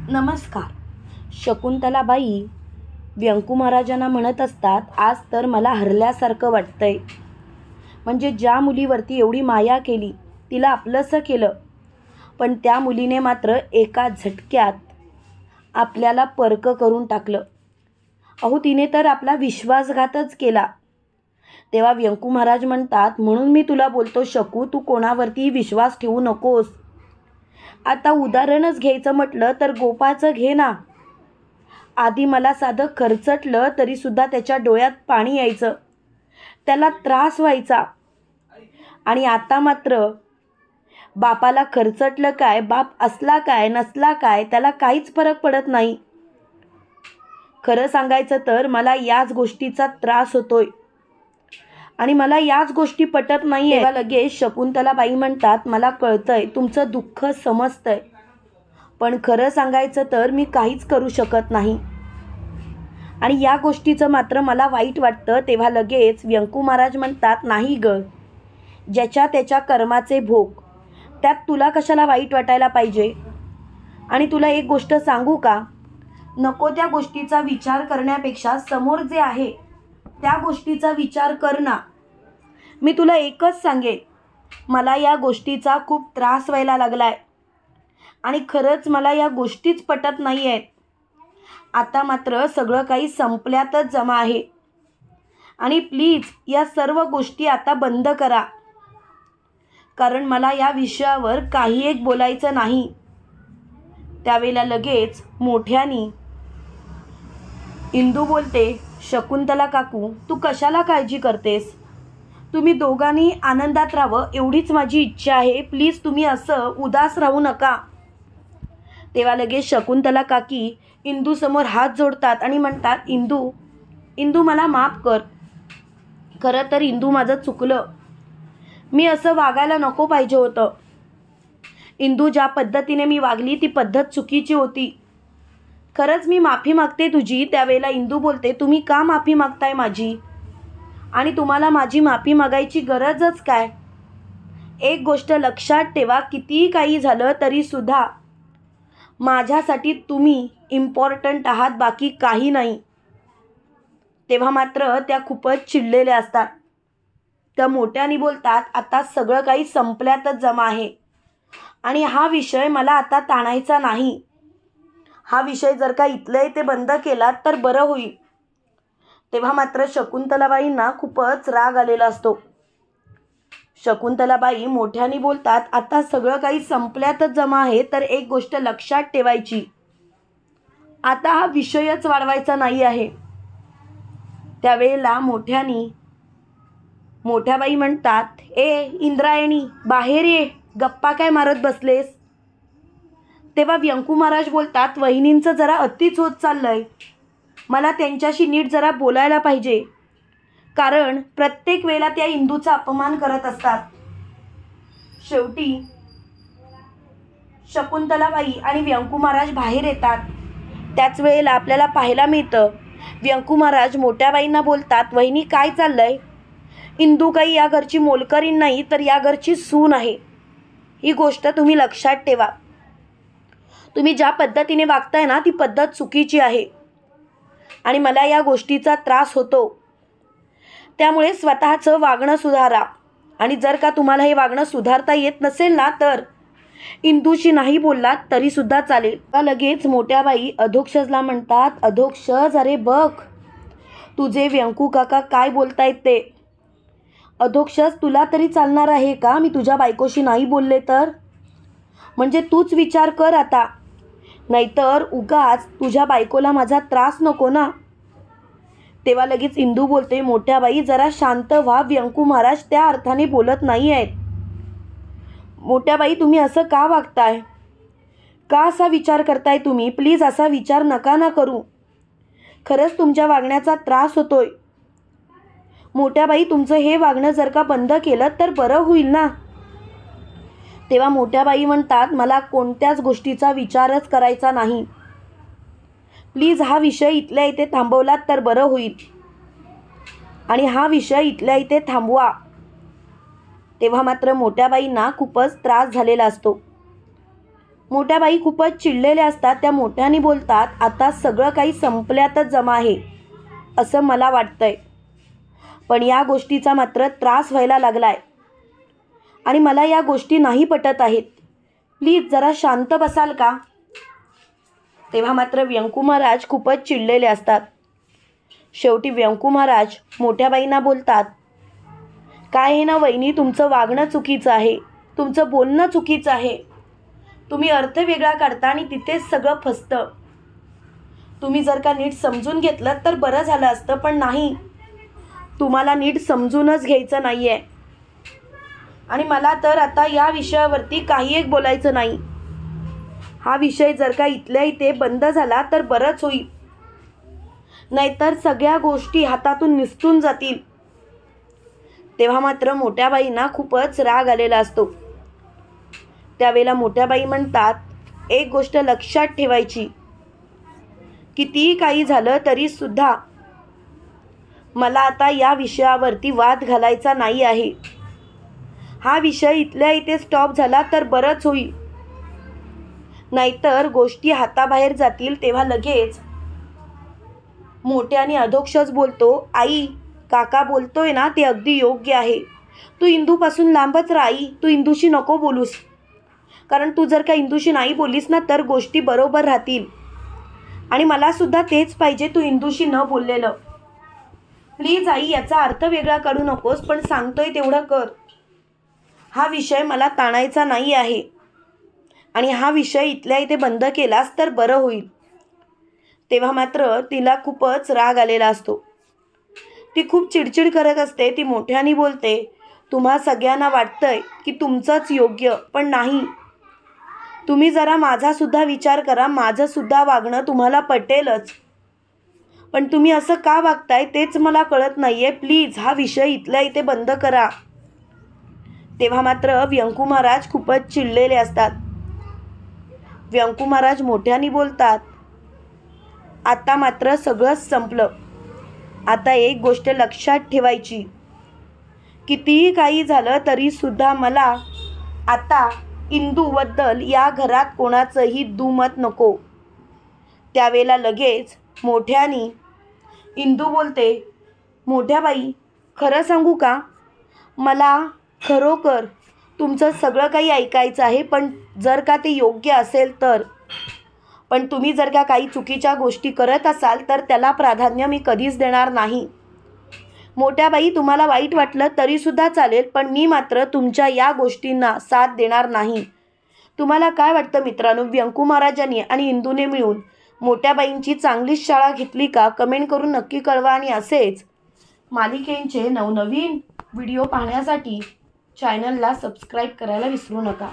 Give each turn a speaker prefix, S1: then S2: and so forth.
S1: नमस्कार. शकुंतलाबाई व्यंकू महाराजांना म्हणत असतात, आज तर मला हरल्यासारखं वाटतंय. म्हणजे ज्या मुलीवरती एवढी माया केली, तिला आपलंसं केलं, पण त्या मुलीने मात्र एका झटक्यात आपल्याला परकं करून टाकलं. अहो, तिने तर आपला विश्वासघातच केला. तेव्हा व्यंकू महाराज म्हणतात, म्हणून मी तुला बोलतो शकू, तू कोणावरती विश्वास ठेवू नकोस. आता उदाहरणच घ्यायचं म्हटलं तर गोपाचं घे ना. आधी मला साधं खरचटलं तरीसुद्धा त्याच्या डोळ्यात पाणी यायचं, त्याला त्रास व्हायचा. आणि आता मात्र बापाला खरचटलं काय, बाप असला काय नसला काय, त्याला काहीच फरक पडत नाही. खरं सांगायचं तर मला याच गोष्टीचा त्रास होतोय आणि मला याच गोष्टी पटत नाही. तेव्हा लगेच शकुंतलाबाई म्हणतात, मला कळतंय, तुमचं दुःख समजतंय, पण खरं सांगायचं तर मी काहीच करू शकत नाही आणि या गोष्टीचं मात्र मला वाईट वाटतं. तेव्हा लगेच व्यंकू महाराज म्हणतात, नाही ग, ज्याच्या त्याच्या कर्माचे भोग, त्यात तुला कशाला वाईट वाटायला पाहिजे. आणि तुला एक गोष्ट सांगू का, नको त्या गोष्टीचा विचार करण्यापेक्षा समोर जे आहे त्या गोष्टीचा विचार कर ना. मी तुला एकच सांगेन, मला या गोष्टीचा खूप त्रास व्हायला लागलाय आणि खरंच मला या गोष्टीच पटत नाही आहेत. आता मात्र सगळं काही संपल्यातच जमा आहे आणि प्लीज या सर्व गोष्टी आता बंद करा, कारण मला या विषयावर काही एक बोलायचं नाही. त्यावेळेला लगेच मोठ्यानी इंदू बोलते, शकुंतला काकू, तू कशाला काळजी करतेस? तुम्ही दोघांनी आनंदात राहावं एवढीच माझी इच्छा आहे. प्लीज तुम्ही असं उदास राहू नका. तेव्हा लगेच शकुंतला काकी इंदूसमोर हात जोडतात आणि म्हणतात, इंदू मला माफ कर. खरं तर इंदू, माझं चुकलं, मी असं वागायला नको पाहिजे होतं. इंदू, ज्या पद्धतीने मी वागली ती पद्धत चुकीची होती. खरंच मी माफी मागते तुझी. त्यावेळेला इंदू बोलते, तुम्ही का माफी मागताय माझी? आणि तुम्हाला माझी माफी मागायची गरजच काय? एक गोष्ट लक्षात ठेवा, कितीही काही झालं तरीसुद्धा माझ्यासाठी तुम्ही इम्पॉर्टंट आहात, बाकी काही नाही. तेव्हा मात्र त्या खूपच चिडलेल्या असतात. त्या मोठ्याने बोलतात, आता सगळं काही संपल्यातच जमा आहे आणि हा विषय मला आता ताणायचा नाही. हा विषय जर का इथलं ते बंद केला तर बरं होईल. तेव्हा मात्र शकुंतलाबाईंना खूपच राग आलेला असतो. शकुंतलाबाई मोठ्याने बोलतात, आता सगळं काही संपल्यातच जमा आहे, तर एक गोष्ट लक्षात ठेवायची, आता हा विषयच वाढवायचा नाही आहे. त्यावेळेला मोठ्याबाई म्हणतात, ए इंद्रायणी, बाहेर ये, गप्पा काय मारत बसलेस? तेव्हा व्यंकू महाराज बोलतात, वहिनींचं जरा अतिच होत चाललंय, मला त्यांच्याशी नीट जरा बोलायला पाहिजे, कारण प्रत्येक वेळेला त्या इंदूचा अपमान करत असतात. शेवटी शकुंतलाबाई आणि व्यंकू महाराज बाहेर येतात. त्याच वेळेला आपल्याला पाहायला मिळतं, व्यंकू महाराज मोठ्याबाईंना बोलतात, वहिनी काय चाललंय? इंदू काही या घरची मोलकरीण नाही, तर या घरची सून आहे. ही गोष्ट तुम्ही लक्षात ठेवा. तुम्ही ज्या पद्धतीने वागताय ना, ती पद्धत चुकीची आहे आणि मला या गोष्टीचा त्रास होतो. त्यामुळे स्वतःचं वागणं सुधारा आणि जर का तुम्हाला हे वागणं सुधारता येत नसेल ना, तर इंदूशी नाही बोललात तरीसुद्धा चालेल. लगेच मोठ्याबाई अधोक्षजला म्हणतात, अधोक्षज, अरे बघ तुझे व्यंकू काका काय बोलतायत ते. अधोक्षज, तुला तरी चालणार आहे का मी तुझ्या बायकोशी नाही बोलले तर? म्हणजे तूच विचार कर आता, नाहीतर उगाच तुझ्या बायकोला माझा त्रास नको ना. तेव्हा लगेच इंदू बोलते, मोठ्याबाई जरा शांत व्हा, व्यंकू महाराज त्या अर्थाने बोलत नाही आहेत. मोठ्याबाई, तुम्ही असं का वागताय? का असा विचार करताय तुम्ही? प्लीज असा विचार नका ना करू. खरंच तुमच्या वागण्याचा त्रास होतोय. मोठ्याबाई, तुमचं हे वागणं जर का बंद केलं तर बरं होईल ना. तेव्हा मोठ्याबाई म्हणतात, मला कोणत्याच गोष्टीचा विचारच करायचा नाही. प्लीज हा विषय इथल्या इथे थांबवलात तर बरं होईल आणि हा विषय इथल्या इथे थांबवा. तेव्हा मात्र मोठ्याबाईंना खूपच त्रास झालेला असतो. मोठ्या बाई खूपच चिडलेल्या असतात. त्या मोठ्याने बोलतात, आता सगळं काही संपल्यातच जमा आहे असं मला वाटतंय, पण या गोष्टीचा मात्र त्रास व्हायला लागलाय आणि मला या गोष्टी नाही पटत आहेत. प्लीज जरा शांत बसाल का? तेव्हा मात्र व्यंकू महाराज खूपच चिडलेले असतात. शेवटी व्यंकू महाराज मोठ्या बाईंना बोलतात, काय आहे ना वहिनी, तुमचं वागणं चुकीचं आहे, तुमचं बोलणं चुकीचं आहे. तुम्ही अर्थ वेगळा काढता आणि तिथेच सगळं फसतं. तुम्ही जर का नीट समजून घेतलं तर बरं झालं असतं, पण नाही, तुम्हाला नीट समजूनच घ्यायचं नाही आहे. आणि मला तर आता या विषयावरती काही एक बोलायचं नाही. हा विषय जर का इथल्या इथे बंद झाला तर बरंच होईल, नाहीतर सगळ्या गोष्टी हातातून निसटून जातील. तेव्हा मात्र मोठ्या बाईंना खूपच राग आलेला असतो. त्यावेळेला मोठ्या बाई म्हणतात, एक गोष्ट लक्षात ठेवायची, कितीही काही झालं तरी सुद्धा मला आता या विषयावरती वाद घालायचा नाही आहे. हा विषय इथल्या इथे स्टॉप झाला तर बरंच होईल, नाहीतर गोष्टी हाताबाहेर जातील. तेव्हा लगेच मोठ्याने अधोक्षच बोलतो, आई, काका बोलतोय ना ते अगदी योग्य आहे. तू इंदूपासून लांबच राह आई, तू इंदूशी नको बोलूस, कारण तू जर का इंदूशी नाही बोललीस ना तर गोष्टी बरोबर राहतील. आणि मला सुद्धा तेच पाहिजे, तू इंदूशी न बोललेलं. प्लीज आई, याचा अर्थ वेगळा काढू नकोस, पण सांगतोय तेवढं कर. हा विषय मला ताणायचा नाही आहे आणि हा विषय इथल्या इथे बंद केलास तर बरं होईल. तेव्हा मात्र तिला खूपच राग आलेला असतो. ती खूप चिडचिड करत असते. ती मोठ्याने बोलते, तुम्हा सगळ्यांना वाटतंय की तुमचंच योग्य, पण नाही. तुम्ही जरा माझासुद्धा विचार करा. माझंसुद्धा वागणं तुम्हाला पटेलच, पण तुम्ही असं का वागताय तेच मला कळत नाही आहे. प्लीज हा विषय इथल्या इथे बंद करा. तेव्हा मात्र व्यंकू महाराज खूपच चिडलेले असतात. व्यंकू महाराज मोठ्याने बोलतात, आता मात्र सगळंच संपलं. आता एक गोष्ट लक्षात ठेवायची, कितीही काही झालं तरी सुद्धा मला आता इंदूबद्दल या घरात कोणाचंही दुमत नको. त्यावेळेला लगेच मोठ्याने इंदू बोलते, मोठ्या बाई, खरं सांगू का, मला खरोखर तुमचं सगळं काही ऐकायचं आहे, पण जर का ते योग्य असेल तर. पण तुम्ही जर का काही चुकीच्या गोष्टी करत असाल तर त्याला प्राधान्य मी कधीच देणार नाही. मोठ्या बाई, तुम्हाला वाईट वाटलं तरीसुद्धा चालेल, पण मी मात्र तुमच्या या गोष्टींना साथ देणार नाही. तुम्हाला काय वाटतं मित्रांनो, व्यंकू महाराजांनी आणि इंदूने मिळून मोठ्या बाईंची चांगलीच शाळा घेतली का? कमेंट करून नक्की कळवा. आणि असेच मालिकेंचे नवनवीन व्हिडिओ पाहण्यासाठी चॅनलला सबस्क्राईब करायला विसरू नका.